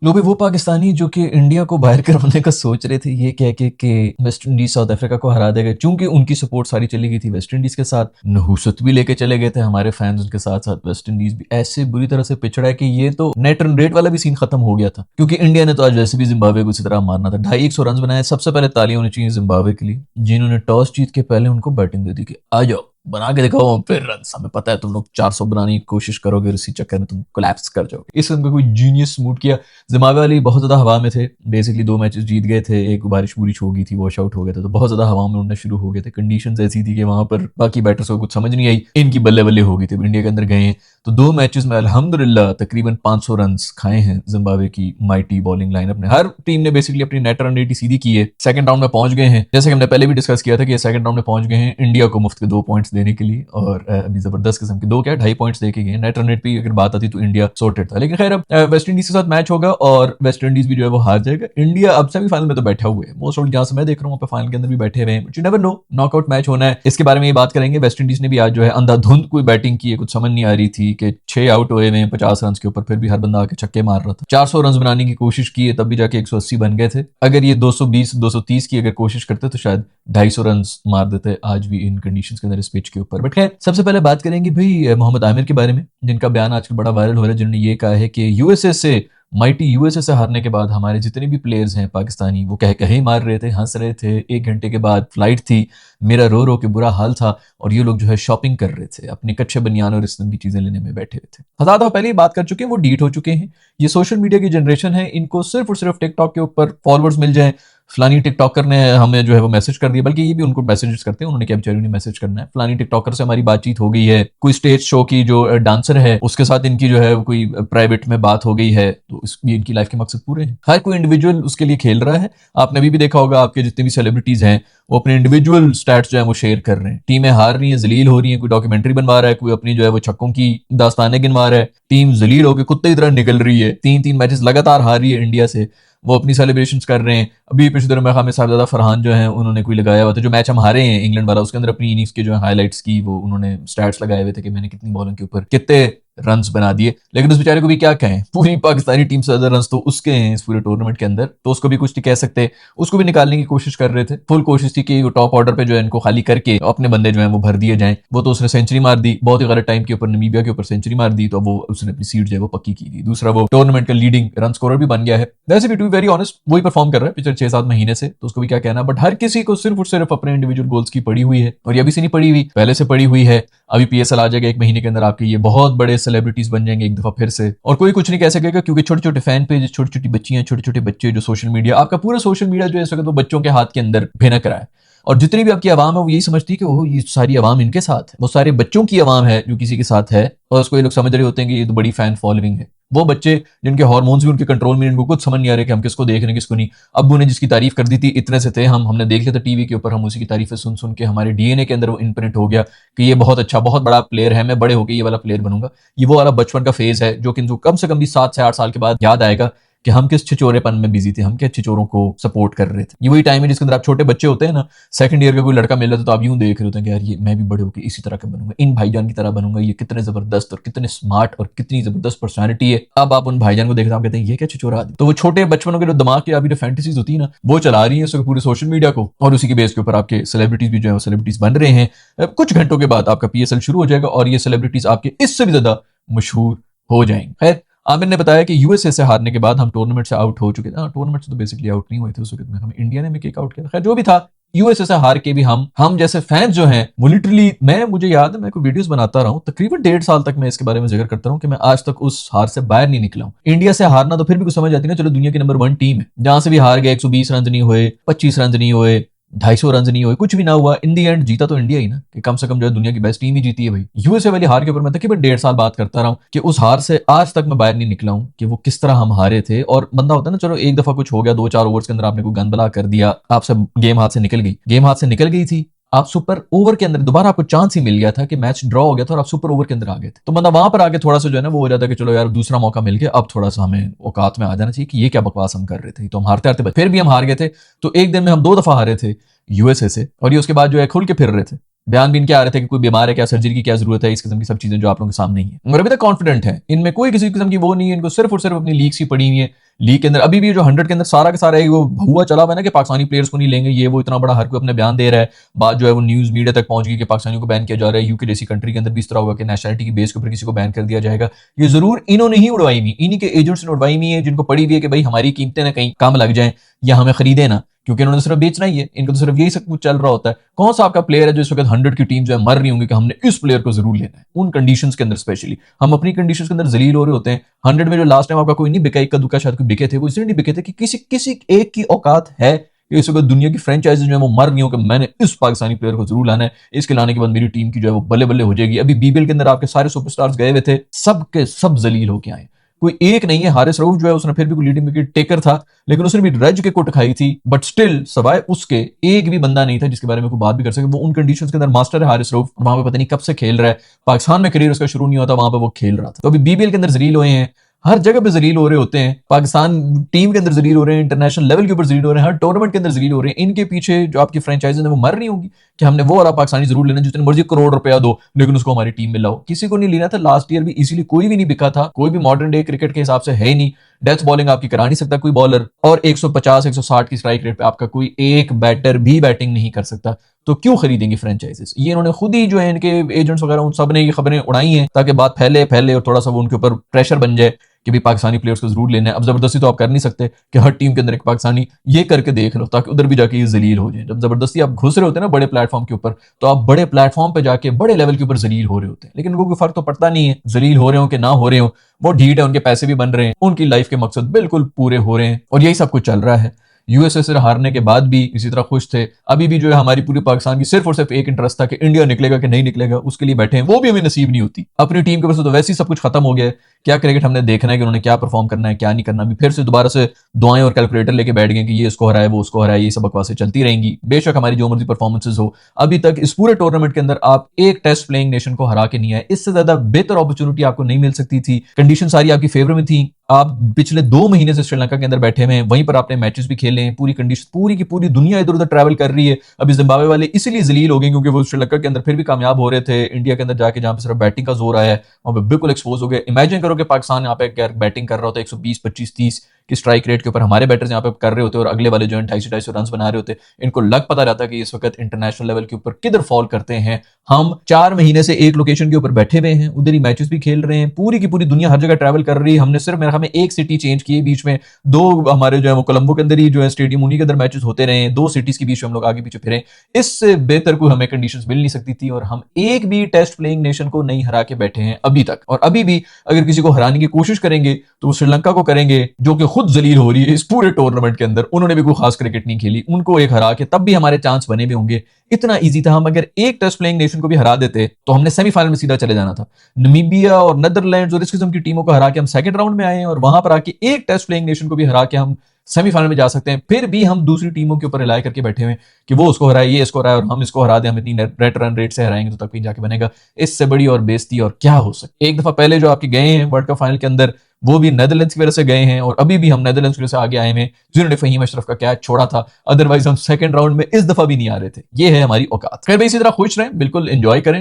लो भी वो पाकिस्तानी जो कि इंडिया को बाहर करवाने का सोच रहे थे, ये कह के कि वेस्ट इंडीज साउथ अफ्रीका को हरा देगा, चूंकि उनकी सपोर्ट सारी चली गई थी वेस्ट इंडीज के साथ। नहुसत भी लेके चले गए थे हमारे फैंस, उनके साथ साथ वेस्ट इंडीज भी ऐसे बुरी तरह से पिछड़ा है कि ये तो नेट रन रेट वाला भी सीन खत्म हो गया था, क्योंकि इंडिया ने तो आज वैसे भी जिम्बाब्वे को उसी तरह मारना था। 250 रन बनाए। सबसे पहले तालियां होनी चाहिए जिम्बाब्वे के लिए, जिन्होंने टॉस जीत के पहले उनको बैटिंग दे दी कि आ जाओ बना के दिखाओ, फिर रन। हमें पता है तुम लोग 400 बनाने की कोशिश करोगे, इसी चक्कर में तुम कोलैप्स कर जाओगे। इस किस्म का कोई जीनियस मूड किया। जिम्बाब्वे वाले बहुत ज्यादा हवा में थे, बेसिकली 2 मैचेस जीत गए थे, एक बारिश बुरिश हो गई थी, वॉश आउट हो गए थे, तो बहुत ज्यादा हवा में उड़ना शुरू हो गए थे। कंडीशंस ऐसी थी कि वहां पर बाकी बैटर्स को कुछ समझ नहीं आई, इनकी बल्ले बल्ले हो गई थी। इंडिया के अंदर गए तो 2 मैचेस में अल्हम्दुलिल्लाह तकरीबन 500 रन खाए हैं जिम्बाब्वे की माइटी बॉलिंग लाइनअप ने। हर टीम ने बेसिकली अपनी नेट रन रेट सीधी की है। सेकंड राउंड में पहुंच गए हैं, जैसे कि हमने पहले भी डिस्कस किया था कि सेकंड राउंड में पहुंच गए हैं इंडिया को मुफ्त के 2 पॉइंट्स देने के लिए, और अभी जबरदस्त किस्म के 2 क्या 2.5 पॉइंट्स देके गए। नेट रन रेट पे अगर बात आती तो इंडिया सॉर्टेड था, लेकिन खैर अब वेस्ट इंडीज के साथ मैच होगा और वेस्ट इंडीज भी जो है वो हार जाएगा। इंडिया अब सेमीफाइनल में तो बैठा हुआ है, मोस्ट ऑफ जहां से मैं देख रहा हूं फाइनल के अंदर भी बैठे हुए हैं, but you never know, knockout match होना है। इसके बारे में ये बात करेंगे। वेस्ट इंडीज ने भी आज जो है अंधाधुंध कोई बैटिंग की है, कुछ समझ नहीं आ रही थी कि 6 आउट हुए हैं 50 रन के ऊपर, फिर भी हर बंदा आके छक्के मार रहा था। 400 रन बनाने की कोशिश की है, तब भी जाके 180 बन गए थे। अगर ये 220 230 की अगर कोशिश करते तो शायद 250 रन मार देते आज भी इन कंडीशंस के अंदर इस पिच के ऊपर। बट खैर सबसे पहले बात करेंगे भाई मोहम्मद आमिर के बारे में, जिनका बयान आजकल बड़ा वायरल हो रहा है, जिन्होंने ये कहा है कि यूएसए से माइटी यूएसए से हारने के बाद हमारे जितने भी प्लेयर्स हैं पाकिस्तानी, वो कह कहे मार रहे थे, हंस रहे थे। 1 घंटे के बाद फ्लाइट थी, मेरा रो रो के बुरा हाल था, और ये लोग जो है शॉपिंग कर रहे थे, अपने कच्चे बनियान और इस तरह की चीजें लेने में बैठे हुए थे। हजार दफा पहले ही बात कर चुके हैं, वो डीट हो चुके हैं। ये सोशल मीडिया की जनरेशन है, इनको सिर्फ और सिर्फ टिकटॉक के ऊपर फॉलोअर्स मिल जाए, फलानी टिकटॉकर ने हमें जो है वो मैसेज कर दिया, बल्कि ये भी उनको मैसेज करते हैं, उन्होंने क्या बेचारी ने मैसेज करना है, फलानी टिकटॉकर से हमारी बातचीत हो गई है, कोई स्टेज शो की जो डांसर है उसके साथ इनकी जो है कोई प्राइवेट में बात हो गई है, तो ये इनकी लाइफ के मकसद पूरे हैं। हर कोई इंडिविजुअल उसके लिए खेल रहा है। आपने अभी भी देखा होगा, आपके जितने भी सेलिब्रिटीज हैं वो अपने इंडिविजुअल स्टैट्स जो है वो शेयर कर रहे हैं। टीमें हार रही हैं, जलील हो रही हैं, कोई डॉक्यूमेंट्री बनवा रहा है, कोई अपनी जो है वो छक्कों की दास्तानें गिनवा रहा है, टीम जलील होकर कुत्ते की तरह निकल रही है, 3-3 मैचेस लगातार हार रही है इंडिया से, वो अपनी सेलिब्रेशंस कर रहे हैं। अभी पिछले दिनों में हमें साहबजादा फरहान जो है उन्होंने कोई लगाया हुआ था, जो मैच हम हारे हैं इंग्लैंड वाला, उसके अंदर अपनी इनिंग्स के जो है हाईलाइट्स की वो उन्होंने स्टैट्स लगाए हुए थे कि मैंने कितनी बॉलों के ऊपर कितने रन्स बना दिए। लेकिन उस बेचारे को भी क्या कहें, पूरी पाकिस्तानी टीम से ज्यादा रन्स तो उसके हैं इस पूरे टूर्नामेंट के अंदर, तो उसको भी कुछ नहीं कह सकते। उसको भी निकालने की कोशिश कर रहे थे, फुल कोशिश थी कि वो टॉप ऑर्डर पे जो है इनको खाली करके अपने बंदे जो है वो भर दिए जाएं। वो तो उसने सेंचुरी मार दी बहुत ही गलत टाइम के ऊपर, नमीबिया के ऊपर सेंचुरी मार दी, तो वो उसने अपनी सीट जो है वो पक्की की थी। दूसरा वो टूर्नामेंट का लीडिंग रन स्कोरर भी बन गया है। वैसे भी टू बी वेरी ऑनेस्ट वही परफॉर्म कर रहा है पिछले 6-7 महीने से, तो उसको भी क्या कहना। बट हर किसी को सिर्फ और सिर्फ अपने इंडिविजुअल गोल्स की पड़ी हुई है, और ये अभी से नहीं पड़ी हुई, पहले से पड़ी हुई है। अभी पीएसएल आ जाएगा 1 महीने के अंदर, आपके ये बहुत बड़े सेलिब्रिटीज बन जाएंगे एक दफा फिर से, और कोई कुछ नहीं कह सकेगा, क्योंकि छोटे छोटे फैन पेज, छोटी छोटी बच्चियां, छोटे छोटे बच्चे, जो सोशल मीडिया, आपका पूरा सोशल मीडिया जो है इस वक्त वो बच्चों के हाथ के अंदर भिनक रहा है। और जितनी भी आपकी आवाम है वो यही समझती है कि वो ये सारी आवाम इनके साथ है, वो सारे बच्चों की आवाम है जो किसी के साथ है, और उसको ये लोग समझ रहे होते हैं कि ये तो बड़ी फैन फॉलोइंग है। वो बच्चे जिनके हार्मोन्स भी उनके कंट्रोल में, इनको कुछ समझ नहीं आ रहा कि हम किसको देख रहे हैं किसको नहीं। अब्बू ने जिसकी तारीफ कर दी थी इतने से थे हमने देख लिया था टीवी के ऊपर, हम उसी की तारीफें सुन सुन के हमारे डीएनए के अंदर वो इम्प्रिंट हो गया कि ये बहुत अच्छा बहुत बड़ा प्लेयर है, मैं बड़े होकर ये वाला प्लेयर बनूंगा। ये वो वाला बचपन का फेज है जो कि कम से कम भी 7 से 8 साल के बाद याद आएगा कि हम किस छिचोरेपन में बिजी थे, हम क्या छिचोरों को सपोर्ट कर रहे थे। ये वही टाइम है जिसके अंदर आप छोटे बच्चे होते हैं ना, सेकंड ईयर का कोई लड़का मिल रहा था तो आप यूं देख रहे होते हैं कि यार ये मैं भी बड़े होकर इसी तरह का बनूंगा, इन भाईजान की तरह बनूंगा, ये कितने जबरदस्त और कितने स्मार्ट और कितनी जबरदस्त पर्सनैलिटी है। अब आप उन भाईजान को देखते हैं, आप कहते हैं ये क्या छिचोरा आदमी। तो वो छोटे बचपनों के जो दिमाग की अभी जो फैंटेसीज होती है ना, वो चला रही है पूरे सोशल मीडिया को, और उसी के बेस के ऊपर आपके सेलिब्रिटीज भी जो है सेलिब्रिटीज बन रहे हैं। कुछ घंटों के बाद आपका पीएसएल शुरू हो जाएगा और ये सेलिब्रिटीज आपके इससे भी ज्यादा मशहूर हो जाएंगे। खैर आमिर ने बताया कि यूएसए से हारने के बाद हम टूर्नामेंट से आउट हो चुके थे। टूर्नामेंट से तो बेसिकली आउट नहीं हुए थे उस वक्त में, हमें इंडिया ने भी किक आउट किया। खैर जो भी था, यूएसए से हार के भी हम जैसे फैंस जो हैं वो लिटरली, मुझे याद है मैं कोई वीडियोस बनाता रहा हूँ तकरीबन 1.5 साल तक, मैं इसके बारे में जिक्र करता रहा हूँ कि मैं आज तक उस हार से बाहर नहीं निकला हूँ। इंडिया से हारना तो फिर भी कुछ समझ आती है ना, चलो दुनिया की नंबर 1 टीम है, जहां से भी हार गए, 120 रन नहीं हुए, 25 रन नहीं हुए, 250 रन नहीं हुए, कुछ भी ना हुआ, इन दी एंड जीता तो इंडिया ही ना, कि कम से कम जो है दुनिया की बेस्ट टीम ही जीती है भाई। यूएसए वाली हार के ऊपर मैं तकरीबन 1.5 साल बात करता रहा हूँ कि उस हार से आज तक मैं बाहर नहीं निकला हूँ, कि वो किस तरह हम हारे थे। और बंदा होता है ना, चलो एक दफा कुछ हो गया, 2-4 ओवर्स के अंदर आपने कोई गंद बला कर दिया, आपसे गेम हाथ से निकल गई, गेम हाथ से निकल गई थी, आप सुपर ओवर के अंदर दोबारा आपको चांस ही मिल गया था कि मैच ड्रॉ हो गया था और आप सुपर ओवर के अंदर आ गए थे, तो बंदा वहां पर आके थोड़ा सा जो है ना वो हो जाता है कि चलो यार दूसरा मौका मिल गया, अब थोड़ा सा हमें औकात में आ जाना चाहिए कि ये क्या बकवास हम कर रहे थे। तो हम हारते हारते फिर भी हम हार गए थे। तो एक दिन में हम 2 दफा हारे थे यूएसए से, और ये उसके बाद जो है खुल के फिर रहे थे, बयान भी इनके आ रहे थे कि कोई बीमार है क्या, सर्जरी की क्या जरूरत है, इस किस्म की सब चीजें जो आप लोगों के सामने ही है। और अभी तक कॉन्फिडेंट है, इनमें कोई किसी किस्म की वो नहीं है, इनको सिर्फ और सिर्फ अपनी लीग्स की पड़ी हुई है, लीग के अंदर अभी भी जो 100 के अंदर सारा का सारा है वो हुआ चला हुआ है ना कि पाकिस्तानी प्लेयर्स को नहीं लेंगे, ये वो इतना बड़ा हर कोई अपने बयान दे रहा है। बात जो है वो न्यूज मीडिया तक पहुंच गई कि पाकिस्तानियों को बैन किया जा रहा है। यूके जैसी कंट्री के अंदर भी इस तरह हुआ कि नेशनलिटी की बेस के ऊपर किसी को बैन कर दिया जाएगा। ये जरूर इन्होंने ही उड़वाई हुई, इन्हीं के एजेंट्स ने उड़वाई हुई है, जिनको पड़ी हुई है कि भाई हमारी कीमतें ना कहीं कम लग जाएं या हमें खरीदे ना, क्योंकि इन्होंने सिर्फ बेचना ही है, इनको तो सिर्फ यही सब कुछ चल रहा होता है। कौन सा आपका प्लेयर है जो इस वक्त 100 की टीम जो है मर रही होंगी कि हमने इस प्लेयर को जरूर लेना है, उन कंडीशंस के अंदर स्पेशली हम अपनी कंडीशंस के अंदर जलील हो रहे होते हैं। 100 में जो लास्ट टाइम आपका कोई नहीं बिका, एक का दुका शायद कोई बिके थे, वो इसलिए नहीं बिके थे कि किसी किसी एक की औकात है कि इस वक्त दुनिया की फ्रेंचाइजीज जो है वो मर रही हो कि मैंने इस पाकिस्तानी प्लेयर को जरूर लाना है, इसके लाने के बाद मेरी टीम की जो है वो बल्ले बल्ले हो जाएगी। अभी बीबीएल के अंदर आपके सारे सुपरस्टार्स गए हुए थे, सब के सब जलील होके आए, कोई एक नहीं है। हारिस रऊफ जो है उसने फिर भी कोई लीडिंग विकेट टेकर था, लेकिन उसने भी रज के कुट खाई थी, बट स्टिल सवाए उसके एक भी बंदा नहीं था जिसके बारे में कोई बात भी कर सके। वो उन कंडीशंस के अंदर मास्टर है हारिस रऊफ, वहां पे पता नहीं कब से खेल रहा है, पाकिस्तान में करियर उसका शुरू नहीं होता, वहां पे वो खेल रहा था। तो अभी बीबीएल के अंदर जलील हुए हैं, हर जगह पे जलील हो रहे होते हैं, पाकिस्तान टीम के अंदर जलील हो रहे हैं, इंटरनेशनल लेवल के ऊपर जलील हो रहे हैं, हर टूर्नामेंट के अंदर जलील हो रहे हैं। इनके पीछे जो आपकी फ्रेंचाइजी है वो मर रही होंगी कि हमने वो वाला पाकिस्तानी जरूर लेना, जितने मर्जी करोड़ रुपया दो लेकिन उसको हमारी टीम में लाओ। किसी को नहीं लेना था, लास्ट ईयर भी इसीलिए कोई भी नहीं बिका था, कोई भी मॉडर्न डे क्रिकेट के हिसाब से है ही नहीं। डेथ बॉलिंग आपकी करा नहीं सकता कोई बॉलर, और 150 160 की स्ट्राइक रेट पे आपका कोई एक बैटर भी बैटिंग नहीं कर सकता, तो क्यों खरीदेंगे फ्रेंचाइजीज। ये इन्होंने खुद ही जो है इनके एजेंट्स वगैरह उन सब ने ये खबरें उड़ाई हैं ताकि बात फैले फैले और थोड़ा सा वो उनके ऊपर प्रेशर बन जाए कि भी पाकिस्तानी प्लेयर्स को जरूर लेना है। अब जबरदस्ती तो आप कर नहीं सकते कि हर टीम के अंदर एक पाकिस्तानी, ये करके देख लो ताकि उधर भी जाके ये जलील हो जाए। जब जबरदस्ती आप घुस रहे होते हैं ना बड़े प्लेटफॉर्म के ऊपर, तो आप बड़े प्लेटफॉर्म पे जाके बड़े लेवल के ऊपर जलील हो रहे होते हैं, लेकिन उनको कोई फर्क तो पड़ता नहीं है जलील हो रहे हो कि ना हो रहे हो, वो ढीठ है, उनके पैसे भी बन रहे हैं, उनकी लाइफ के मकसद बिल्कुल पूरे हो रहे हैं, और यही सब कुछ चल रहा है। यूएसए से हारने के बाद भी इसी तरह खुश थे, अभी भी जो है हमारी पूरी पाकिस्तान की सिर्फ और सिर्फ एक इंटरेस्ट था कि इंडिया निकलेगा कि नहीं निकलेगा, उसके लिए बैठे हैं, वो भी हमें नसीब नहीं होती। अपनी टीम के ऊपर से तो वैसे ही सब कुछ खत्म हो गया है, क्या क्रिकेट हमने देखना है कि उन्होंने क्या परफॉर्म करना है क्या नहीं करना, अभी फिर से दोबारा से दुआएं और कैलकुलेटर लेके बैठ गए कि ये इसको हराए वो उसको हराए, ये सब बकवासें चलती रहेंगी। बेशक हमारी जो मर्जी परफॉर्मेंसेज हो, अभी तक इस पूरे टूर्नामेंट के अंदर आप एक टेस्ट प्लेइंग नेशन को हरा के नहीं आए, इससे ज्यादा बेहतर अपॉर्चुनिटी आपको नहीं मिल सकती थी। कंडीशन सारी आपकी फेवर में थी, आप पिछले 2 महीने से श्रीलंका के अंदर बैठे हुए हैं, वहीं पर आपने मैचेस भी खेले हैं, पूरी कंडीशन पूरी की पूरी दुनिया इधर उधर ट्रैवल कर रही है। अभी जिम्बाब्वे वाले इसीलिए जलील हो गए क्योंकि वो श्रीलंका के अंदर फिर भी कामयाब हो रहे थे, इंडिया के अंदर जाके जहां पर सिर्फ बैटिंग का जोर आया है वहां पर बिल्कुल एक्सपोज हो गए। इमेजिन करो कि पाकिस्तान यहाँ पे बैटिंग कर रहा होता है 120 25 30 की स्ट्राइक रेट के ऊपर, हमारे बैटर्स यहाँ पे कर रहे होते और अगले वाले जो है 250 रन बना रहे होते, इनको लग पता रहता कि इस वक्त इंटरनेशनल लेवल के ऊपर किधर फॉल करते हैं। हम 4 महीने से एक लोकेशन के ऊपर बैठे हुए हैं, उधर ही मैचेस भी खेल रहे हैं, पूरी की पूरी दुनिया हर जगह ट्रैवल कर रही है। हमने सिर्फ मेरे ख्याल में एक सिटी चेंज की है, बीच में 2 हमारे जो है वो कोलंबो के अंदर ही जो है स्टेडियम उन्हीं के अंदर मैचेस होते रहे, 2 सिटीज के बीच में हम लोग आगे पीछे फिरे। इससे बेहतर कोई हमें कंडीशंस मिल नहीं सकती थी, और हम एक भी टेस्ट प्लेइंग नेशन को नहीं हरा के बैठे हैं अभी तक, और अभी भी अगर किसी को हराने की कोशिश करेंगे तो वो श्रीलंका को करेंगे जो कि खुद जलील हो रही है इस पूरे टूर्नामेंट के अंदर। उन्होंने भी कोई खास क्रिकेट नहीं खेली, उनको एक हरा के तब भी हमारे चांस बने भी होंगे। इतना इजी था, हम अगर एक टेस्ट प्लेइंग नेशन को भी हरा देते तो हमने सेमीफाइनल में सीधा चले जाना था। नमीबिया और नीदरलैंड्स और इस किस्म की टीमों को हरा के हम सेकंड राउंड में आए, और वहां पर आके एक टेस्ट प्लेइंग नेशन को भी हरा के हम सेमीफाइनल में जा सकते हैं। फिर भी हम दूसरी टीमों के ऊपर रिलाय करके बैठे हुए कि वो उसको हराए ये इसको हराए और हम इसको हरा दें, हम इतनी नेट रन रेट से हराएंगे तो तक भी जाके बनेगा। इससे बड़ी और बेइज्जती और क्या हो सकती। एक दफा पहले जो आपके गए हैं वर्ल्ड कप फाइनल के अंदर, वो भी नेदरलैंड्स की वजह से गए हैं, और अभी भी हम नेदरलैंड्स की वजह से आगे आए हैं जिन्होंने फहीम अशरफ का कैच छोड़ा था, अदरवाइज हम सेकंड राउंड में इस दफा भी नहीं आ रहे थे। ये है हमारी औकात। खैर भाई इसी तरह खुश रहें, बिल्कुल एंजॉय करें,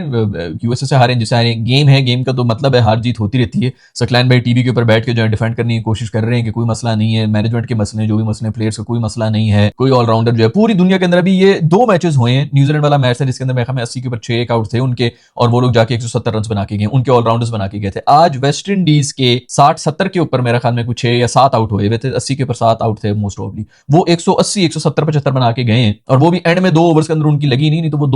यूएसए से हारे जिसे हारे, गेम है, गेम का तो मतलब है हार जीत होती रहती है। सकलैन भाई टीवी के ऊपर बैठ के जो है डिफेंड करने की कोशिश कर रहे हैं कि कोई मसला नहीं है, मैनेजमेंट के मसले जो भी मसले, प्लेयर्स का कोई मसला नहीं है, कोई ऑलराउंडर जो है पूरी दुनिया के अंदर। अभी ये 2 मैचेस हुए हैं, न्यूजीलैंड वाला मैच था जिसके अंदर मेरे 80 के ऊपर 6 एक आउट थे उनके, और वो लोग जाके 170 रन बना के गए, उनके ऑलराउंडर्स बना के गए थे। आज वेस्ट इंडीज के 60-70 के ऊपर मेरा में कुछ 6 या 7 आउट हुए थे, 80 के ऊपर 7 आउट थे मोस्ट प्रोबब्ली, वो 180 170 75 बना के गए हैं, और वो भी एंड में 2 ओवर्स के अंदर उनकी लगी नहीं तो वो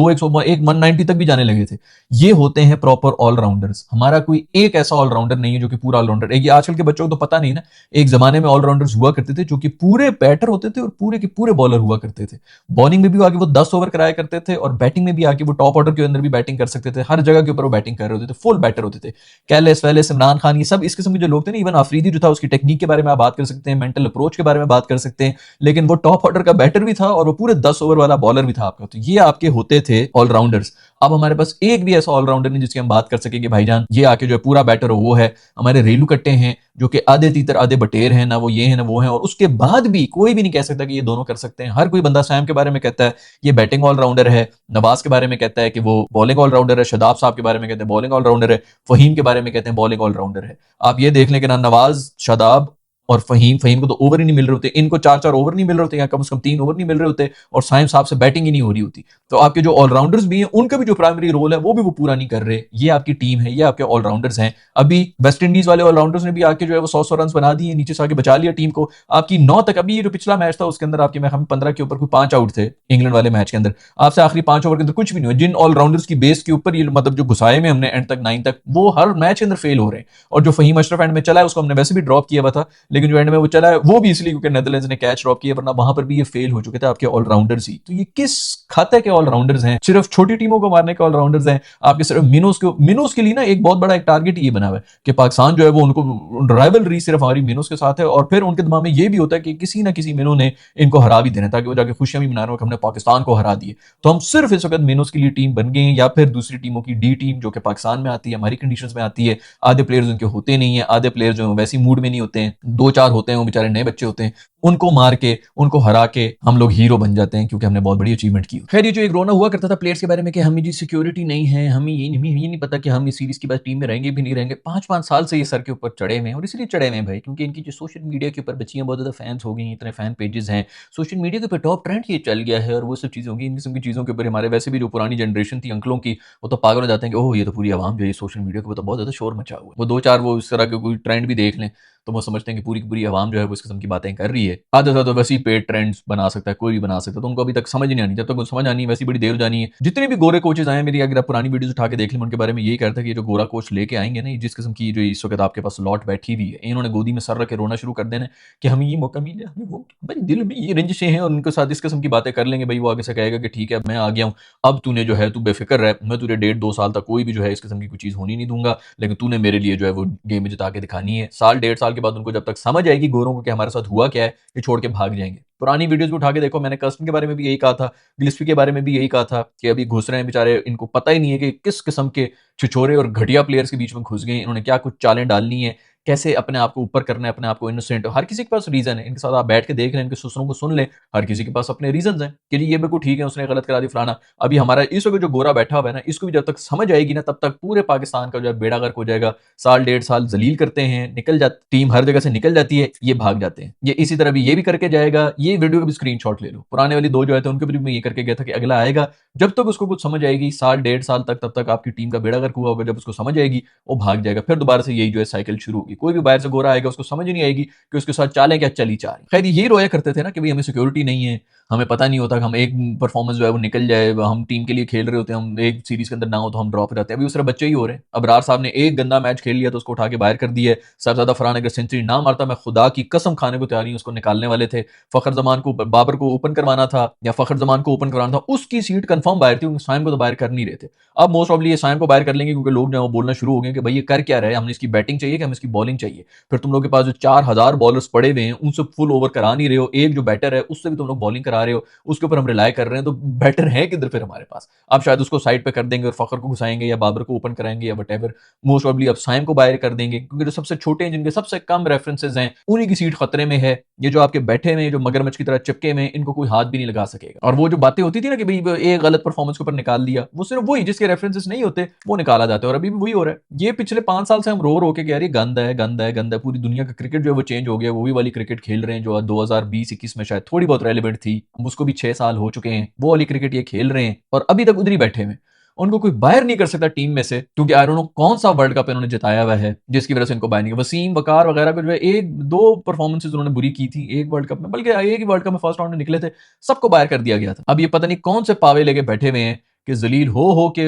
190 तक भी जाने लगे थे। ये होते हैं प्रॉपर ऑलराउंडर्स। हमारा कोई एक ऐसा ऑलराउंडर नहीं है जो कि पूरा ऑलराउंडर है। ये आजकल के बच्चों को तो पता नहीं ना, एक जमाने में ऑलराउंडर्स हुआ करते थे जो कि पूरे बैटर होते थे और पूरे के पूरे बॉलर हुआ करते थे। बॉलिंग में भी आगे वो 10 ओवर कराया करते थे, और बैटिंग में भी आके वो टॉप ऑर्डर के अंदर भी बैटिंग कर सकते थे, हर जगह के ऊपर वो बैटिंग कर रहे होते थे, फुल बैटर होते थे। कैलिस वेलिस, इमरान खान, ये सब इस किस्म के जो लोग थे ना, इवन आफरीदी जो था उसकी टेक्निक के बारे में आप बात कर सकते हैं, मेंटल अप्रोच के बारे में बात कर सकते हैं, लेकिन वो टॉप ऑर्डर का बैटर भी था और वो पूरे 10 ओवर वाला बॉलर भी था आपका। तो ये आपके होते थे ऑलराउंडर्स। अब हमारे पास एक भी ऐसा ऑलराउंडर नहीं जिसकी हम बात कर सकेंगे भाईजान ये आके जो है पूरा बैटर हो वो है। हमारे रेलू कट्टे हैं जो कि आधे तीतर आधे बटेर हैं, ना वो ये है ना वो है, और उसके बाद भी कोई भी नहीं कह सकता कि ये दोनों कर सकते हैं। हर कोई बंदा सैम के बारे में कहता है ये बैटिंग ऑलराउंडर है, नवाज के बारे में कहता है कि वो बॉलिंग ऑलराउंडर है, शदाब साहब के बारे में कहते हैं बॉलिंग ऑलराउंडर है, फहीम के बारे में कहते हैं बॉलिंग ऑलराउंडर है। आप ये देख लें कि ना नवाज, शदाब और फहीम फहीम को तो ओवर ही नहीं मिल रहे होते, इनको 4-4 ओवर नहीं मिल रहे होते, या कम से कम 3 ओवर नहीं मिल रहे होते, और साइम साहब से बैटिंग ही नहीं हो रही होती। तो आपके जो ऑलराउंडर्स भी हैं उनका भी जो प्राइमरी रोल है वो भी वो पूरा नहीं कर रहे। ये आपकी टीम है, ये आपके ऑलराउंडर्स हैं। अभी वेस्ट इंडीज वाले ऑलराउंडर्स ने भी आके जो है वो 100 रन बना दिए, नीचे से आके बचा लिया टीम को। आपकी 9 तक, अभी ये जो पिछला मैच था उसके अंदर आपके मैं 15 के ऊपर कोई 5 आउट थे इंग्लैंड वाले मैच के अंदर, आपसे आखिरी 5 ओवर के अंदर कुछ भी नहीं हुआ। जिन ऑलराउंडर्स की बेस के ऊपर ये मतलब जो घुसाए में हमने एंड तक 9 तक, वो हर मैच के अंदर फेल हो रहे हैं। और जो फहीम अशरफ एंड में चला है उसको हमने वैसे भी ड्रॉप किया हुआ था, लेकिन जो एंड में वो चला है वो भी इसलिए क्योंकि नेदरलैंड्स ने कैच ड्रॉप किया, वरना वहां पर भी ये फेल हो चुके थे आपके ऑलराउंडर्स ही। तो ये किस खाते के ऑलराउंडर्स हैं? सिर्फ छोटी टीमों को मारने के ऑलराउंडर्स हैं आपके। सिर्फ मिनोस के लिए ना एक बहुत बड़ा एक टारगेट ये बना हुआ है कि पाकिस्तान जो है वो उनको राइवलरी सिर्फ हमारी मिनोस के साथ है, और फिर उनके दिमाग में ये भी होता है कि किसी ना किसी मिनो ने इनको हरा भी देना, ताकि वो जाके खुशियां भी मना रहे हो कि हमने पाकिस्तान को हरा दिए। तो हम सिर्फ इस वक्त मिनोस के लिए टीम बन गए हैं, या फिर दूसरी टीमों की डी टीम जो कि पाकिस्तान में आती है, हमारी कंडीशंस में आती है। आधे प्लेयर्स उनके होते नहीं है, आधे प्लेयर्स जो वैसी मूड में नहीं होते हैं, 2-4 होते हैं वो बेचारे नए बच्चे होते हैं, उनको मार के उनको हरा के हम लोग हीरो बन जाते हैं क्योंकि हमने बहुत बड़ी अचीवमेंट की। खैर, ये जो एक रोना हुआ करता था प्लेयर्स के बारे में कि हमें जी सिक्योरिटी नहीं है, हमें ये नहीं पता कि हम इस सीरीज के बाद टीम में रहेंगे भी नहीं रहेंगे। 5-5 साल से ये सर के ऊपर चढ़े हुए हैं, और इसलिए चढ़े हुए हैं भाई क्योंकि इनकी जो सोशल मीडिया के ऊपर बच्चियां बहुत ज्यादा फैंस हो गई, इतने फैन पेजेस हैं, सोशल मीडिया के ऊपर टॉप ट्रेंड ये चल गया है, और वो सब चीजें होंगी। इन किस्म की चीजों के ऊपर हमारे वैसे भी जो पुरानी जनरेशन थी अंकलों की, वो तो पागल हो जाते हैं कि ओह ये तो पूरी आवाम जो है सोशल मीडिया के ऊपर तो बहुत ज्यादा शोर मचा हुआ है। वो 2-4 वो इस तरह के कोई ट्रेंड भी देख लें तो वो समझते हैं कि पूरी की पूरी आवाम जो है वो इस किस्म की बातें कर रही है। आधा से तो वैसे ही पेड ट्रेंड्स बना सकता है, कोई भी बना सकता है, तो उनको अभी तक समझ नहीं आनी। जब तक उनको समझ आनी है वैसी बड़ी देर हो जानी है। जितने भी गोरे कोचेज आए मेरी, अगर आप पुरानी वीडियोस उठा के देख लें, उनके बारे में यही कहता है कि ये जो गोरा कोच लेके आएंगे ना, जिस किस्म की जो इस वक्त आपके पास लॉट बैठी हुई है, इन्होंने गोदी में सर रख के रोना शुरू कर देना कि हमें ये मौका मिले, हमें वो, भाई दिल में ये रंजिशें हैं, और उनके साथ इस किस्म की बातें कर लेंगे। भाई वो आगे से कहेगा कि ठीक है अब मैं आ गया हूँ, अब तूने जो है तू बेफिक्र रह, मैं तुझे 1.5-2 साल तक कोई भी जो है इस किस्म की कोई चीज होनी नहीं दूंगा, लेकिन तूने मेरे लिए जो है वो गेम जिता के दिखानी है। साल 1.5 साल के बाद उनको जब तक समझ आएगी गोरों को कि हमारे साथ हुआ क्या है, ये छोड़ के भाग जाएंगे। पुरानी वीडियोस भी उठा के देखो, मैंने कर्स्टन के बारे में भी यही कहा था, गिलिस्पी के बारे में भी यही कहा था कि अभी घुस रहे हैं बेचारे, इनको पता ही नहीं है कि किस किस्म के छिछोरे और घटिया प्लेयर्स के बीच में घुस गए, इन्होंने क्या कुछ चालें डालनी है, कैसे अपने आप को ऊपर करना है, अपने आप को इनोसेंट। हर किसी के पास रीजन है, इनके साथ आप बैठ के देख लें, इनके सुसरों को सुन लें, हर किसी के पास अपने रीजन हैं कि जी ये बिल्कुल ठीक है, उसने गलत करा दी फलाना। अभी हमारा इस वक्त जो गोरा बैठा हुआ है ना, इसको भी जब तक समझ आएगी ना, तब तक पूरे पाकिस्तान का जो है बेड़ा गर्क हो जाएगा। साल 1.5 साल जलील करते हैं, निकल जाती टीम, हर जगह से निकल जाती है, ये भाग जाते हैं। ये इसी तरह भी ये भी करके जाएगा। ये वीडियो का भी स्क्रीनशॉट ले लो, पुराने वाली 2 जो है थे उनके भी मैं ये करके गया था कि अगला आएगा, जब तक उसको कुछ समझ आएगी, साल 1.5 साल तक, तब तक आपकी टीम का बेड़ा गर्क हुआ होगा। जब उसको समझ आएगी वो भाग जाएगा, फिर दोबारा से यही जो है साइकिल शुरू होगी। कोई भी बाहर से गोरा आएगा उसको समझ नहीं आएगी कि उसके साथ चालें क्या चली जा रही। खैर यही रोया करते थे ना कि भाई हमें सिक्योरिटी नहीं है, हमें पता नहीं होता कि हम एक परफॉर्मेंस जो है वो निकल जाए, हम टीम के लिए खेल रहे होते हैं, हम एक सीरीज के अंदर ना हो तो हम ड्रॉप हो जाते हैं। अभी उस तरह बच्चे ही हो रहे हैं। अबरार साहब ने एक गंदा मैच खेल लिया तो उसको उठा के बाहर कर दिया है। साहबजादा फरहान अगर सेंचुरी ना मारता, मैं खुदा की कसम खाने को तैयार हूं, उसको निकालने वाले थे। फखर जमान को, बाबर को ओपन करवाना था, या फखर जमान को ओपन करवाना था, उसकी सीट कंफर्म बाहर थी, साइम को तो बाहर कर नहीं रहे थे। अब मोस्ट ऑफली ये साइम को बाहर कर लेंगे क्योंकि लोग जो है वो बोलना शुरू हो गए कि भाई ये कर क्या रहे, हमें इसकी बैटिंग चाहिए कि हमें इसकी बॉलिंग चाहिए। फिर तुम लोग के पास जो 4,000 बॉलर्स पड़े हुए हैं उनसे फुल ओवर करा नहीं रहे हो, एक जो बैटर है उससे भी तुम लोग बॉलिंग करा रहे हो, उसके ऊपर हम रिलाय कर रहे हैं, तो बेटर है किधर फिर हमारे पास। अब शायद उसको साइड पे कर देंगे और फखर को घुसाएंगे, या बाबर को ओपन कराएंगे, या वटेवर। मोस्ट ऑफली अब साइम को बाहर कर देंगे क्योंकि जो सबसे छोटे हैं, जिनके सबसे कम रेफरेंसेज हैं, उन्हीं की सीट खतरे में है। ये जो आपके बैठे हुए जो मगरमच्छ की तरह चिपके हुए, इनको कोई हाथ भी नहीं लगा सकेगा। और वो जो बातें होती थी ना कि भाई एक गलत परफॉर्मेंस के ऊपर निकाल दिया, वो सिर्फ वही जिसके रेफरेंसेस नहीं होते वो निकाला जाता है, और अभी भी वही हो रहा है। ये पिछले 5 साल से हम रो रो के कह रही गंद है, गंद है, गंद है। पूरी दुनिया का क्रिकेट जो है वो चेंज हो गया, वो भी वाली क्रिकेट खेल रहे हैं जो 2020-21 में शायद थोड़ी बहुत रेलिवेंट थी। उसको भी 6 साल हो चुके हैं, वो वाली क्रिकेट ये खेल रहे हैं और अभी तक उधर ही बैठे हुए। उनको कोई बाहर नहीं कर सकता टीम में से, क्योंकि आई डोंट नो कौन सा वर्ल्ड कप इन्होंने जिताया हुआ है जिसकी वजह से इनको बाहर नहीं। वसीम वकार वगैरह को जो है 1-2 परफॉर्मेंसेस उन्होंने बुरी की थी एक वर्ल्ड कप में, बल्कि एक ही वर्ल्ड कप में फर्स्ट राउंड में निकले थे, सबको बाहर कर दिया गया था। अब ये पता नहीं कौन से पावे लेके बैठे हुए हैं कि जलील हो के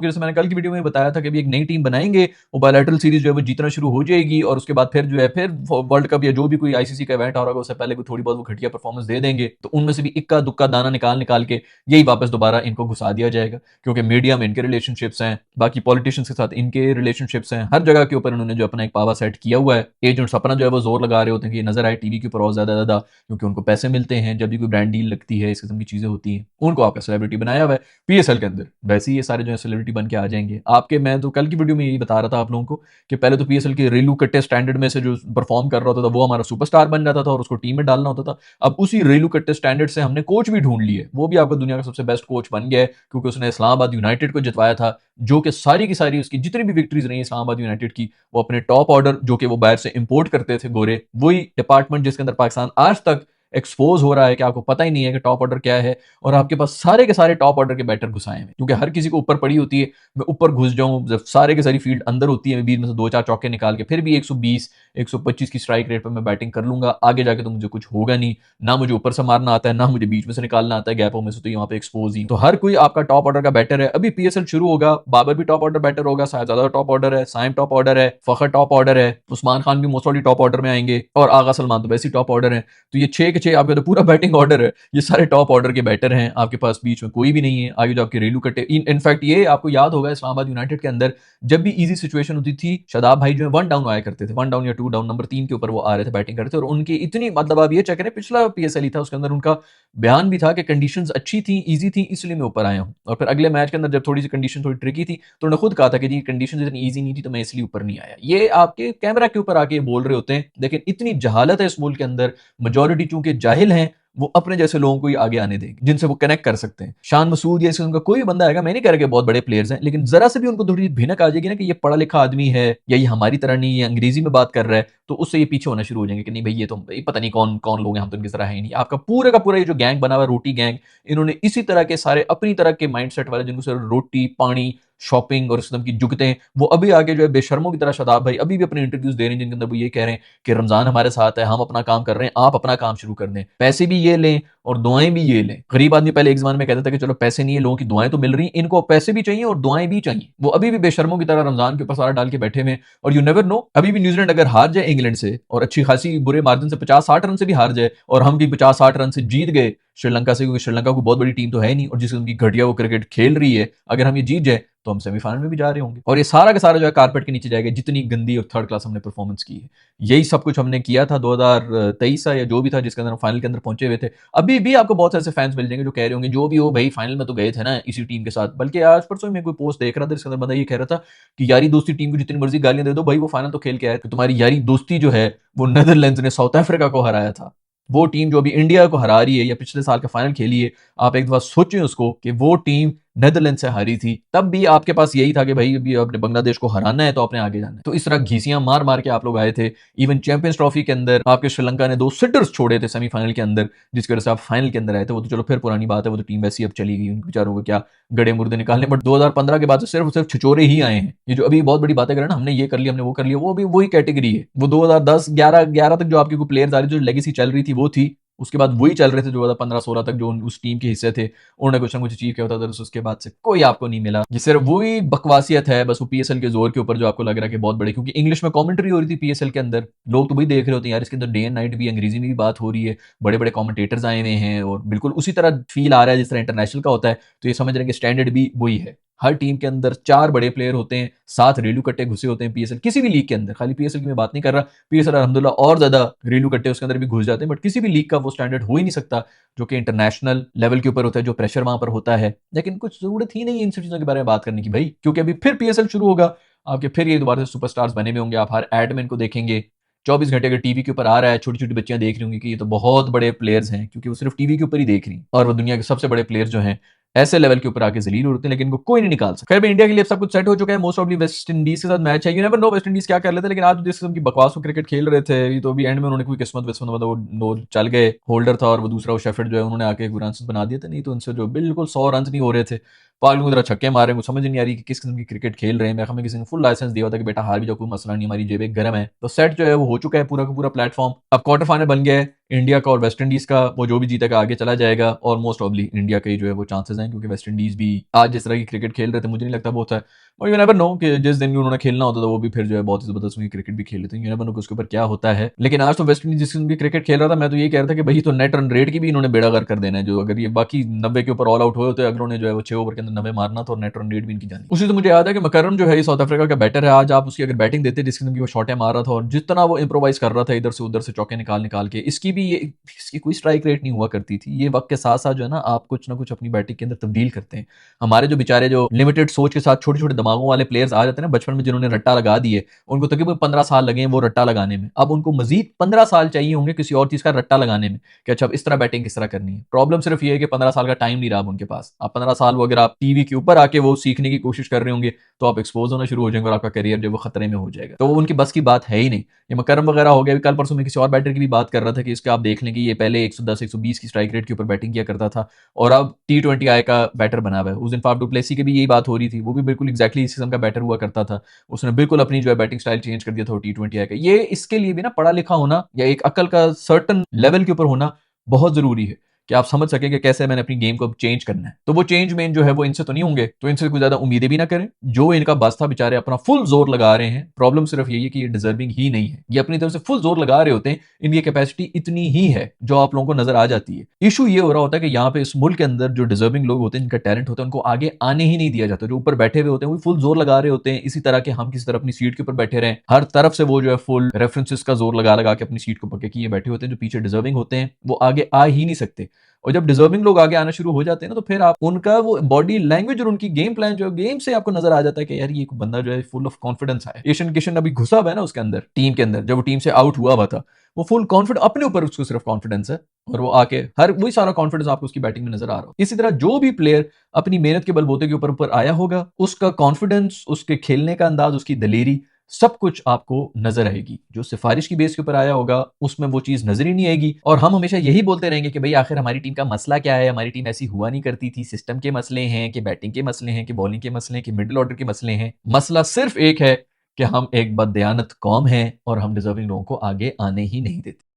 जैसे मैंने कल की वीडियो में बताया था कि अभी एक नई टीम बनाएंगे, वो बायलैटरल सीरीज जो है वो जीतना शुरू हो जाएगी, और उसके बाद फिर जो है फिर वर्ल्ड कप या जो भी कोई आईसीसी का इवेंट आ रहा होगा उससे पहले कोई थोड़ी बहुत वो घटिया परफॉर्मेंस दे देंगे, तो उनमें से भी इक्का दुक्का दाना निकाल निकाल के यही वापस दोबारा इनको घुसा दिया जाएगा। क्योंकि मीडिया में इनके रिलेशनशिप्स हैं, बाकी पॉलिटिशियंस के साथ इनके रिलेशनशिप्स हैं, हर जगह के ऊपर इन्होंने जो अपना एक पावर सेट किया हुआ है। एजेंट्स अपना जो है वो जोर लगा रहे होते हैं कि ये नजर आए टीवी के ऊपर और ज्यादा, क्योंकि उनको पैसे मिलते हैं जब भी कोई ब्रांड डील लगती है, इस किस्म की चीजें होती हैं, उनको आपका सेलिब्रिटी बनाया हुआ है। पीएसएल के अंदर वैसे ही ये सारे जो है सेलिब्रिटी बन के आ जाएंगे आपके। मैं तो कल की वीडियो में यही बता रहा था आप लोगों को कि पहले तो पीएसएल के रेलू कट्टे स्टैंडर्ड में से जो परफॉर्म कर रहा होता था वो हमारा सुपरस्टार बन जाता था और उसको टीम में डालना होता था। अब उसी रेलू कट्टे स्टैंडर्ड से हमने कोच भी ढूंढ लिए, वो भी आपका दुनिया का सबसे बेस्ट कोच बन गया है क्योंकि उसने इस्लामाबाद यूनाइटेड को जितवाया था, जो कि सारी की सारी उसकी जितनी भी विक्ट्रीज रही इस्लामाबाद यूनाइटेड की वो अपने टॉप ऑर्डर जो कि वो बाहर से इंपोर्ट करते थे गोरे, वही डिपार्टमेंट जिसके अंदर पाकिस्तान आज तक एक्सपोज हो रहा है कि आपको पता ही नहीं है कि टॉप ऑर्डर क्या है, और आपके पास सारे के सारे टॉप ऑर्डर के बैटर घुसाए हैं क्योंकि हर किसी को ऊपर पड़ी होती है। मैं ऊपर घुस जाऊं जब सारे के सारी फील्ड अंदर होती है, बीच में से दो चार चौके निकाल के फिर भी 120 125 की स्ट्राइक रेट पर मैं बैटिंग कर लूंगा, आगे जाके तो मुझे कुछ होगा नहीं, ना मुझे ऊपर से मारना आता है ना मुझे बीच में से निकालना आता है गैपों में से, तो यहाँ पे एक्सपोज ही। तो हर कोई आपका टॉप ऑर्डर का बैटर है। अभी पीएसएल शुरू होगा, बाबर भी टॉप ऑर्डर बैटर होगा, साहिबजादा टॉप ऑर्डर है, साइम टॉप ऑर्डर है, फखर टॉप ऑर्डर है, उस्मान खान भी मोस्ट ऑफ टॉप ऑर्डर में आएंगे और आगा सलमान तो वैसे ही टॉप ऑर्डर है। तो ये 6 के 6 आपका तो पूरा बैटिंग ऑर्डर है, ये सारे टॉप ऑर्डर के बैटर हैं। आपके पास बीच में कोई भी नहीं है, आगे जो आपके रेलू कट्टे। इनफैक्ट ये आपको याद होगा इस्लामाबाद यूनाइटेड के अंदर जब भी इजी सिचुएशन होती थी शादाब भाई जो है 1 डाउन आया करते थे, 1 डाउन या 2 डाउन नंबर 3 के ऊपर वो आ रहे थे बैटिंग करते थे, और उनकी इतनी मतलब आप ये चेक करें पिछला पीएसएल ही था उसके अंदर उनका बयान भी था कि कंडीशंस अच्छी थी, इजी थी, इसलिए मैं ऊपर आया हूं। और फिर अगले मैच के अंदर जब थोड़ी सी कंडीशन थोड़ी ट्रिकी थी तो उन्होंने खुद कहा था कि जी कंडीशन इतनी ईजी नहीं थी तो मैं इसलिए ऊपर नहीं आया। ये आपके कैमरा के ऊपर आके बोल रहे होते हैं, लेकिन इतनी जहालत है इस मुल्क के अंदर, मेजोरिटी चूंकि जाहिल हैं वो अपने जैसे लोगों को ही आगे आने देंगे जिनसे वो कनेक्ट कर सकते हैं। शान मसूद जैसे उनका कोई बंदा आएगा, मैं नहीं कह रहा कि बहुत बड़े प्लेयर्स हैं, लेकिन जरा से भी उनको थोड़ी भिनक आ जाएगी ना कि ये पढ़ा लिखा आदमी है या ये हमारी तरह नहीं, ये अंग्रेजी में बात कर रहा है, तो उससे ये पीछे होना शुरू हो जाएंगे कि नहीं भाई ये तो पता नहीं कौन कौन लोग हैं, हम तो इनकी तरह है ही नहीं। आपका पूरा का पूरा ये जो गैंग बना हुआ रोटी गैंग, इन्होंने इसी तरह के सारे अपनी तरह के माइंडसेट वाले जिनको सिर्फ रोटी पानी शॉपिंग और इस किस्म की जुगते हैं, वो अभी आगे जो है बेशर्मों की तरह शादाब भाई अभी भी अपने इंटरव्यूज दे रहे हैं जिनके अंदर वो ये कह रहे हैं कि रमजान हमारे साथ है, हम अपना काम कर रहे हैं, आप अपना काम शुरू कर दें, पैसे भी ये लें और दुआएं भी ये लें। गरीब आदमी पहले एक जमाने में कहता था कि चलो पैसे नहीं है, लोगों की दुआएं तो मिल रही हैं, इनको पैसे भी चाहिए और दुआएं भी चाहिए। वो अभी भी बेशर्मों की तरह रमजान के ऊपर सारा डाल के बैठे हुए। और यू नेवर नो, अभी भी न्यूजीलैंड अगर हार जाए इंग्लैंड से और अच्छी खासी बुरे मार्जिन से 50-60 रन से भी हार जाए और हम भी 50-60 रन से जीत गए श्रीलंका से, क्योंकि श्रीलंका को बहुत बड़ी टीम तो है नहीं और जिस उनकी घटिया वो क्रिकेट खेल रही है, अगर हम ये जीत जाए तो हम सेमीफाइनल में भी जा रहे होंगे और ये सारा का सारा जो है कारपेट के नीचे जाएगा जितनी गंदी और थर्ड क्लास हमने परफॉर्मेंस की है। यही सब कुछ हमने किया था 2023 या जो भी था जिसके अंदर हम फाइनल के अंदर पहुंचे हुए थे। अभी भी आपको बहुत से ऐसे फैंस मिल जाएंगे जो कह रहे होंगे जो भी हो भाई फाइनल में तो गए थे ना इसी टीम के साथ। बल्कि आज परसों मैं कोई पोस्ट देख रहा था जिसके अंदर बंदा ये कह रहा था कि यारी दोस्ती टीम को जितनी मर्जी गालियां दे दो भाई, वो फाइनल तो खेल के आया, तुम्हारी यारी दोस्ती जो है वो नेदरलैंड्स ने साउथ अफ्रीका को हराया था। वो टीम जो अभी इंडिया को हरा रही है या पिछले साल का फाइनल खेली है, आप एक दफा सोचें उसको कि वो टीम नेदरलैंड से हारी थी, तब भी आपके पास यही था कि भाई अभी अपने बांग्लादेश को हराना है तो आपने आगे जाना है। तो इस तरह घीसियां मार मार के आप लोग आए थे। इवन चैंपियंस ट्रॉफी के अंदर आपके श्रीलंका ने 2 सिटर्स छोड़े थे सेमीफाइनल के अंदर, जिसकी वजह से आप फाइनल के अंदर आए थे। वो तो चलो फिर पुरानी बात है, वो तो टीम वैसी अब चली गई, उनके बेचारों को क्या गड़े मुर्दे निकालने। बट 2015 के बाद से सिर्फ सिर्फ छिचोरे ही आए हैं। ये जो अभी बहुत बड़ी बातें कर रहे हैं ना, हमने ये कर लिया हमने वो कर लिया, वो भी वही कैटेगरी है। वो 2010-11 तक जो आपकी कोई प्लेयर्स आ रही थी, जो लेगेसी चल रही थी वो थी। उसके बाद वही चल रहे थे 2015-16 तक जो उस टीम के हिस्से थे, उन्होंने कुछ ना कुछ अचीव किया होता था। उसके बाद से कोई आपको नहीं मिला। ये सिर्फ वही बकवासियत है बस वो पीएसएल के जोर के ऊपर जो आपको लग रहा है कि बहुत बड़ी, क्योंकि इंग्लिश में कमेंट्री हो रही थी पीएसएल के अंदर, लोग तो वही देख रहे होते हैं यार इसके अंदर डे एंड नाइट भी अंग्रेजी में भी बात हो रही है, बड़े बड़े कमेंटेटर्स आए हुए हैं और बिल्कुल उसी तरह फील आ रहा है जिस तरह इंटरनेशनल का होता है। तो ये समझ रहे हैं कि स्टैंडर्ड भी वही है। हर टीम के अंदर 4 बड़े प्लेयर होते हैं, 7 रेलू कट्टे घुसे होते हैं पीएसएल किसी भी लीग के अंदर, खाली पीएसएल की मैं बात नहीं कर रहा, पीएसएल अल्हम्दुलिल्लाह और ज्यादा रेलू कट्टे उसके अंदर भी घुस जाते हैं, बट किसी भी लीग का वो स्टैंडर्ड हो ही नहीं सकता जो कि इंटरनेशनल लेवल के ऊपर होता है, जो प्रेशर वहां पर होता है। लेकिन कुछ जरूरत ही नहीं है इन सब चीजों के बारे में बात करने की भाई, क्योंकि अभी फिर पीएसएल शुरू होगा, आपके फिर ये दोबारा से सुपरस्टार्स बने हुए होंगे। आप हर एड में इनको देखेंगे, 24 घंटे अगर टीवी के ऊपर आ रहा है, छोटी छोटी बच्चियां देख रही होंगी कि ये तो बहुत बड़े प्लेयर्स हैं, क्योंकि वो सिर्फ टीवी के ऊपर ही देख रही हैं और वो दुनिया के सबसे बड़े प्लेयर्स जो हैं ऐसे लेवल के ऊपर आके जलील होते हैं, लेकिन इनको कोई नहीं निकाल सकता। खैर भाई इंडिया के लिए सब कुछ सेट हो चुका है, मोस्ट ऑफली वेस्ट इंडीज के साथ मैच है। You never know West Indies क्या कर लेते हैं, लेकिन आज जिस किस्म की बकवास में क्रिकेट खेल रहे थे, ये तो अभी एंड में उन्होंने कोई किस्मत विस्मत मतलब वो चल गए। होल्डर था और वो दूसरा वो शेफर्ड जो है उन्होंने आके रन बना दिए थे, नहीं तो उनसे जो बिल्कुल 100 रन नहीं हो रहे थे, पागलों की तरह छक्के मारे। मुझे समझ नहीं आ रही कि किस किस्म की क्रिकेट खेल रहे हैं। मैं हमें किसी ने फुल लाइसेंस दिया था कि बेटा हार भी जाओ कोई मसला नहीं, हमारी जेबें गर्म है। तो सेट जो है वो हो चुका है पूरा का पूरा प्लेटफॉर्म। अब क्वार्टर फाइनल बन गया है इंडिया का और वेस्ट इंडीज का, वो जो भी जीतेगा आगे चला जाएगा और मोस्ट ऑफली इंडिया के जो है वो चांसेस हैं, क्योंकि वेस्ट इंडीज भी आज जिस तरह की क्रिकेट खेल रहे थे मुझे नहीं लगता बहुत है। और यू नेवर नो कि जिस दिन भी उन्होंने खेलना होता था वो भी फिर जो है बहुत ही जबरदस्त क्रिकेट भी खेल लेते हैं। यू नेवर नो कि उसके ऊपर क्या होता है। लेकिन आज तो वेस्ट इंडीज जिस दिन भी क्रिकेट खेल रहा था मैं तो यही कह रहा था कि भाई तो नेट रन रेट की भी इन्होंने बेड़ा गर्क कर देना है। जो अगर ये बाकी 90 के ऊपर ऑल आउट हुए होते अगर उन्होंने जो है वो 6 ओवर के अंदर 90 मारना था और नेट रन रेट भी इनकी जानी। उसी से मुझे याद है कि मकरम जो है ये साउथ अफ्रीका का बैटर है। आज आप उसकी अगर बैटिंग देते जिस किस्म की वो शॉटें मार रहा था और जितना वो इंप्रोवाइज कर रहा था इधर से उधर से चौके निकाल निकाल के, इसकी कोई स्ट्राइक रेट नहीं हुआ करती थी। ये वक्त के साथ साथ जो है ना आप कुछ ना कुछ अपनी बैटिंग के अंदर तब्दील करते हैं। हमारे जो बेचारे जो लिमिटेड सोच के साथ छोटे छोटे दिमागों वाले प्लेयर्स आ जाते हैं ना बचपन में, जिन्होंने रट्टा लगा दिए, उनको तकरीबन 15 साल लगे हैं वो रट्टा लगाने में। अब उनको मजीद 15 साल चाहिए होंगे किसी और चीज का रट्टा लगाने में कि अच्छा अब इस तरह बैटिंग किस तरह करनी है। प्रॉब्लम सिर्फ ये है कि 15 साल का टाइम नहीं रहा उनके पास। अब 15 साल वो अगर आप टीवी के ऊपर आके वो सीखने की कोशिश कर रहे होंगे तो आप एक्सपोज होना शुरू हो जाएंगे और आपका करियर जो वो खतरे में हो जाएगा। तो वो उनकी बस की बात है ही नहीं। ये मकरम वगैरह हो गया। कल परसों में किसी और बैटर की भी बात कर रहा था कि इसका आप देख लें कि ये पहले 110 120 की स्ट्राइक रेट के ऊपर बैटिंग किया करता था और अब T20 आई का बैटर बना हुआ है। उस दिन फाफ डू प्लेसी की भी यही बात हो रही थी। वो भी बिल्कुल एग्जैक्टली इस किस्म का बैटर हुआ करता था। उसने बिल्कुल अपनी जो है बैटिंग स्टाइल चेंज कर दिया था T20 आई का। ये इसके लिए भी ना पढ़ा लिखा होना या एक अकल का सर्टन लेवल के ऊपर होना बहुत जरूरी है कि आप समझ सकें कि कैसे मैंने अपनी गेम को चेंज करना है। तो वो चेंज मेन जो है वो इनसे तो नहीं होंगे, तो इनसे कोई ज्यादा उम्मीदें भी ना करें। जो इनका बस था बेचारे अपना फुल जोर लगा रहे हैं। प्रॉब्लम सिर्फ यही है कि ये डिजर्विंग ही नहीं है। ये अपनी तरफ से फुल जोर लगा रहे होते हैं, इनकी कैपेसिटी इतनी ही है जो आप लोगों को नजर आ जाती है। इशू ये हो रहा होता है कि यहाँ पे इस मुल्क के अंदर जो डिजर्विंग लोग होते हैं, जिनका टैलेंट होता है, उनको आगे आने ही नहीं दिया जाता। जो ऊपर बैठे हुए होते हैं वो फुल जोर लगा रहे होते हैं इसी तरह के हम किसी तरह अपनी सीट के ऊपर बैठे रहें। हर तरफ से वो जो है फुल रेफरेंसेस का जोर लगा लगा के अपनी सीट को पक्के किए बैठे होते हैं। जो पीछे डिजर्विंग होते हैं वो आगे आ ही नहीं सकते। और जब डिजर्विंग लोग आगे आना शुरू हो जाते हैं ना तो फिर आप उनका वो बॉडी लैंग्वेज और उनकी गेम प्लान जो गेम से आपको नजर आ जाता है कि यार ये बंदा जो है फुल ऑफ कॉन्फिडेंस है। ईशान किशन अभी घुसा हुआ है ना उसके अंदर, टीम के अंदर, जब वो टीम से आउट हुआ था वो फुल कॉन्फिडेंस, अपने ऊपर उसको सिर्फ कॉन्फिडेंस है और वो आके हर वही सारा कॉन्फिडेंस आपको उसकी बैटिंग में नजर आ रहा हो। इसी तरह जो भी प्लेयर अपनी मेहनत के बलबूते के ऊपर ऊपर आया होगा उसका कॉन्फिडेंस, उसके खेलने का अंदाज, उसकी दलेरी, सब कुछ आपको नजर आएगी। जो सिफारिश की बेस के ऊपर आया होगा उसमें वो चीज नजर ही नहीं आएगी। और हम हमेशा यही बोलते रहेंगे कि भाई आखिर हमारी टीम का मसला क्या है, हमारी टीम ऐसी हुआ नहीं करती थी, सिस्टम के मसले हैं कि बैटिंग के मसले हैं कि बॉलिंग के मसले हैं कि मिडिल ऑर्डर के मसले हैं। मसला सिर्फ एक है कि हम एक बददयानत कौम हैं और हम डिजर्विंग लोगों को आगे आने ही नहीं देते।